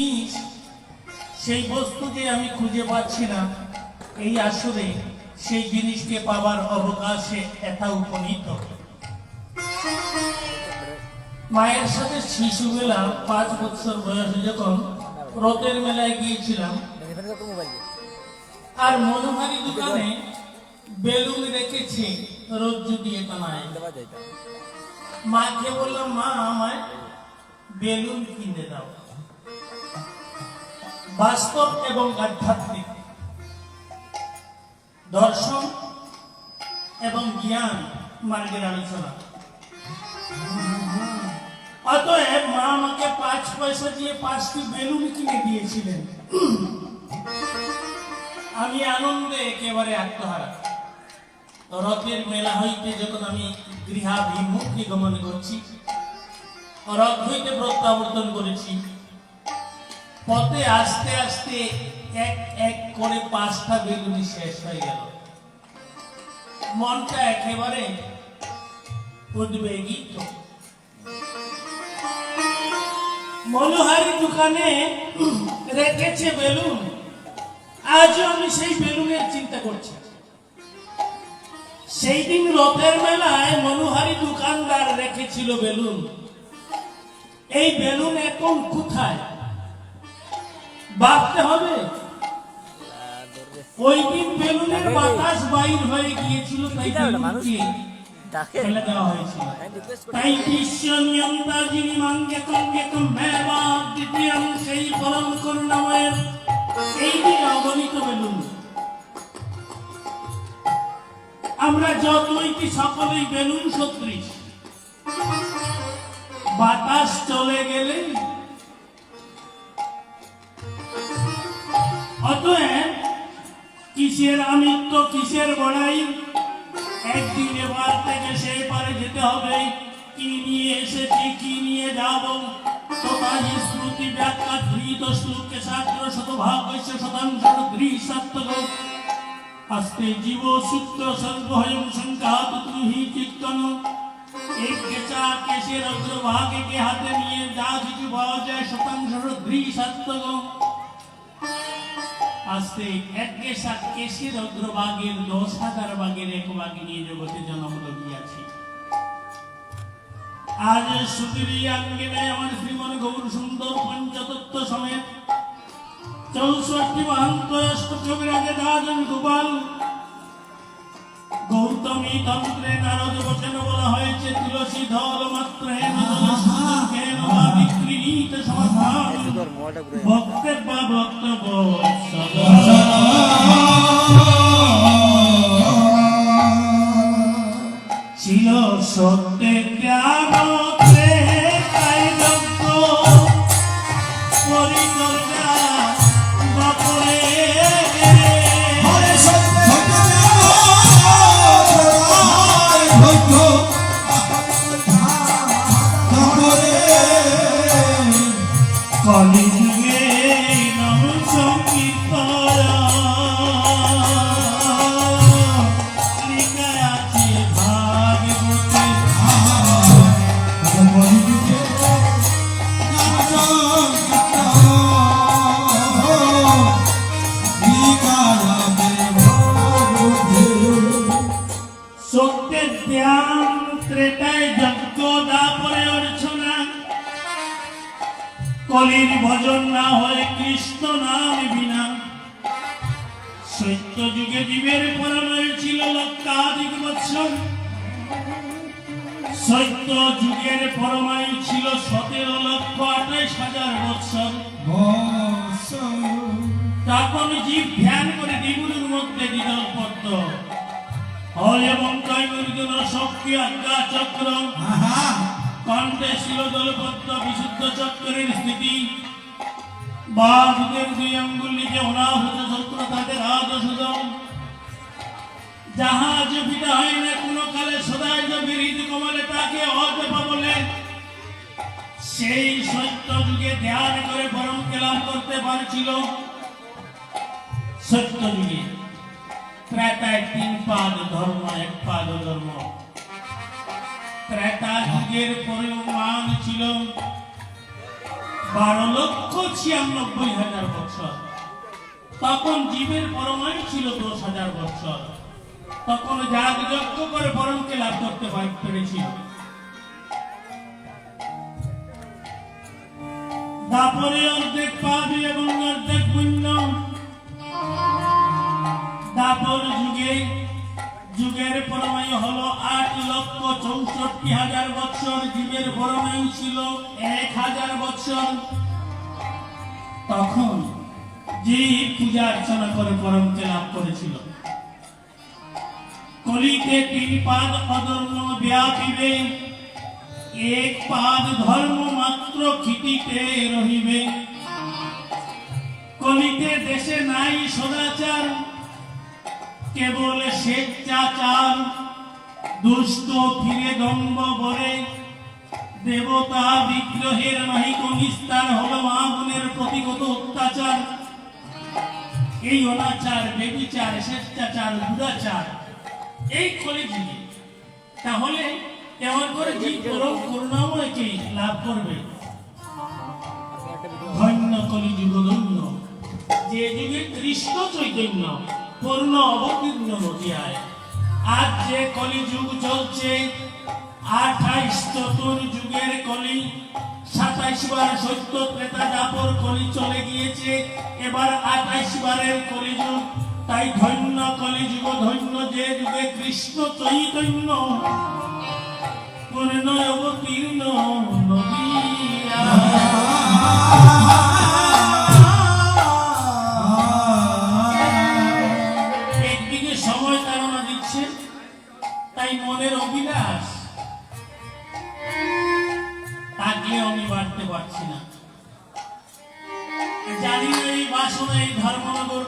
জিনিস, সেই বস্তুকে আমি খুঁজে পাচ্ছি না। এই আসরে সেই জিনিসকে পাবার অবকাশে এটা উপনীত। মায়ের সাথে শিশুবেলা 5 বছর বয়সে যখন রথের মেলায় গিয়েছিলাম, আর মনোহারি দোকানে বেলুন রেখেছি রজ্জু দিয়ে টানায়। মাকে বললাম, মা আমায় বেলুন কিনে দাও। বাস্তব এবং আধ্যাত্মিক, দর্শন এবং জ্ঞান মার্গের আলোচনা। অতএব মা আমাকে 5 পয়সা দিয়ে 5টি বেলুন কিনে দিয়েছিলেন। আমি আনন্দে একেবারে আত্মহারা। রথের মেলা হইতে যখন আমি গৃহাভিমুখে গমন করছি, রথ হইতে প্রত্যাবর্তন করেছি, পথে আস্তে আস্তে এক এক করে 5টা বেলুন শেষ হয়ে গেল। মনটা একেবারে উদ্বেগিত। মনোহারি দোকানে রেখেছে বেলুন, আজও আমি সেই বেলুনের চিন্তা করছি। সেই দিন রথের মেলায় মনোহারি দোকানদার রেখেছিল বেলুন। এই বেলুন এখন কোথায় ভাবতে হবে। ওই দিন বেলুনের বাতাস বাইর হয়ে গিয়েছিল, তাই বেলুনকে ফেলে দেওয়া হয়েছিল। তাই বিশ্ব নিয়ন্তা যিনি মাঙ্গে কঙ্গে মেবা দ্বিতীয়াং সেই পরম করুণাময়ের এই দিন অগণিত বেলুন। আমরা যতই কি সকলেই বেলুন সদৃশ। বাতাস চলে গেলে অতএব কিসের আমিত্ব, কিসের বড়াই। একদিন এবার থেকে সেই পারে যেতে হবে। কি নিয়ে এসেছি, কি নিয়ে যাব, তথাহি স্মৃতি ব্যাখ্যা ধৃত শ্লোকে 700 হইছে শতাংশ দৃঢ়। আস্তে জীব সূত্র সর্বহয়ং সংঘাত তুহি চিত্তন। এক কেঁচা কেশের অগ্রভাগে হাতে নিয়ে যা কিছু পাওয়া যায় শতাংশ দৃঢ়। আস্তে এক কেশা কেশের অগ্রভাগের 10,000 ভাগের 1 ভাগ নিয়ে জগতে জন্ম লইয়াছি। আজ সুতিরি আঙ্গিনে আমার শ্রীমন গৌর সুন্দর পঞ্চতত্ত্ব সমেত 64 মহান্ত অষ্টকবিরাজে রাজন গোপাল গৌতমী তন্ত্রে নারদ বচন বলা হয়েছে তুলসী ধল মাত্র বিকৃত সমাধান ভক্তের বা বক্তব্য ছিল সত্যের জ্ঞান কলির ভজন না হয় কৃষ্ণ নাম বিনা। সত্য যুগে জীবের পরময় ছিল লক্ষাধিক বৎসর। সত্য যুগের পরময় ছিল 17,28,000 বৎসর। তখন জীব ধ্যান করে দ্বিগুণের মধ্যে দ্বিদল পদ্ম হয় এবং কৈবর্জন শক্তি আজ্ঞা চক্র কণ্ঠে ছিল দলপদ্ম বিশুদ্ধ চক্রের স্থিতি। বাঘদের 2 আঙ্গুলিকে অনাহত চক্র তাদের আদর্শজন। জাহাজ বিদা হয় না কোনো কালে সদায় বিরিদ কমলে তাকে অজপা বলে। সেই সত্য যুগে ধ্যান করে পরম লাভ করতে পারছিল। সত্য যুগে ত্রেতায় 3 পাদ ধর্ম, 1 পাদ ধর্ম। ত্রেতা যুগের পরিমাণ ছিল 12,96,000 বছর। তখন জীবের পরমায়ু ছিল 10,000 বছর। তখন যাগযজ্ঞ করে পরমকে লাভ করতে পেরেছিল। তারপরে অর্ধেক পাবে এবং অর্ধেক পুণ্য। তারপর যুগের পরমায়ু হলো 8,64,000 বছর। জীবের পরমায়ু ছিল 1,000 বছর। তখন জীব পূজা অর্চনা করে পরমকে লাভ করেছিল। কলিতে 3 পাদ অধর্ম ব্যাপিবে, 1 পাদ ধর্ম মাত্র ক্ষিতিতে রহিবে। কলিতে দেশে নাই সদাচার, কেবল স্বেচ্ছাচার। দুষ্ট ফিরে দম্ভ বরে, দেবতা বিগ্রহের নাহিক নিস্তার। হলো আগুনের প্রতিগত অত্যাচার। এই অনাচার, বেবিচার, স্বেচ্ছাচার, দুরাচার এই কলিযুগে। তাহলে কেমন করে জীব পরম করুণাময়কে লাভ করবে? ধন্য কলিযুগ ধন্য, যে যুগে কৃষ্ণ চৈতন্য পূর্ণ অবতীর্ণ নদিয়ায়। আজ যে কলিযুগ চলছে, 28 চতুর্যুগের কলি, 27 বার সত্য ত্রেতা দাপর কলি চলে গিয়েছে, এবার 28 বারের কলিযুগ। তাই ধন্য কলিযুগ ধন্য, যে যুগে কৃষ্ণ চৈতন্য পূর্ণ অবতীর্ণ নদিয়ায়। একদিকে সময় তাড়না দিচ্ছে, তাই মনের অভিলাষ থাকলেও আমি বাড়তে পারছি না। জানি না এই বাসনা, এই ধর্মনগর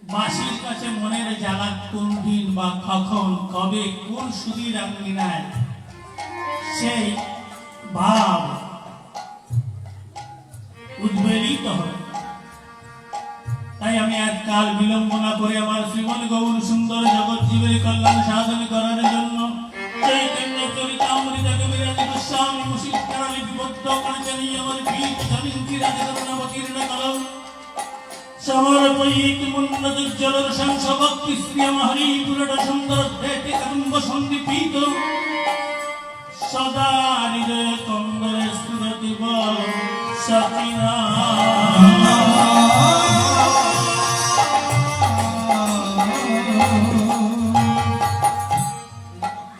বাসীর কাছে মনের জ্বালা কোন দিন বা কখন, কবে, কোন সুদীর আঙ্গিনায় সেই ভাব উদ্বেলিত হয়। তাই আমি আজ কাল বিলম্বনা করে আমার শ্রীমন গৌর সুন্দর জগৎ জীবের কল্যাণ সাধন করার জন্য চৈতন্য চরিতামৃত কবিরাজ গোস্বামী মুশিকরা লিপিবদ্ধ করেছেন আমার পীঠ ধরিত্রী রাজরত্নাবতীর্ণ কলম। সমর্পয়িত মুন্নদুজ্জ্বল সংসভক্তি শ্রিয়ম হরি পুরট সুন্দর দেতে কদম্ব সন্দীপিত। সদা হৃদয় কন্দরে স্ফুরতি বল সকিনা।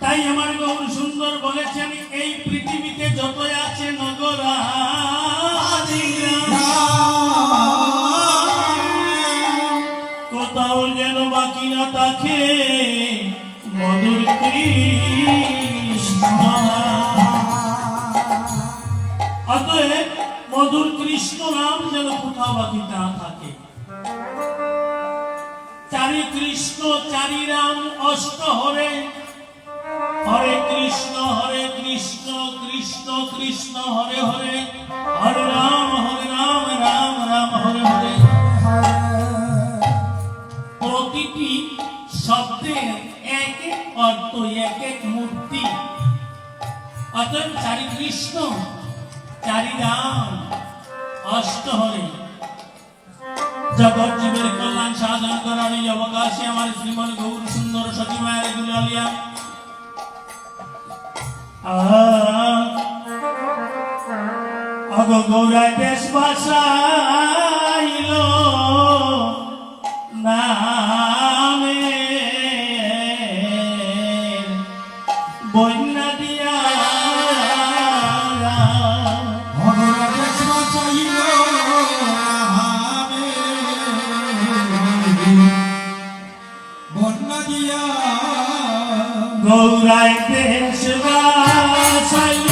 তাই আমার গৌর সুন্দর বলেছেন, এই পৃথিবীতে যত আছে নগরা কোথাও যেন বাকি না থাকে মধুর কৃষ্ণ। অতএব মধুর কৃষ্ণ নাম যেন কোথাও বাকি না থাকে। চারি কৃষ্ণ চারি রাম অষ্ট হরে, হরে কৃষ্ণ কৃষ্ণ কৃষ্ণ হরে হরে, হরে রাম রাম রাম হরে হরে। প্রতিটি শব্দের এক এক অর্থ, এক এক মূর্তি। অতএব চারি কৃষ্ণ চারি রাম অষ্ট হরে। জগৎ জীবের কল্যাণ সাধন করার এই অবকাশে আমার শ্রীমন গৌর সুন্দর সচিমায়ের দুলালিয়া গৌরায় দেশ বাসাইল নামে বন্যা দিয়া দেশ বাসাইল বন্যা দিয়া গৌরায় দেশ বাসাইল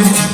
Thank you.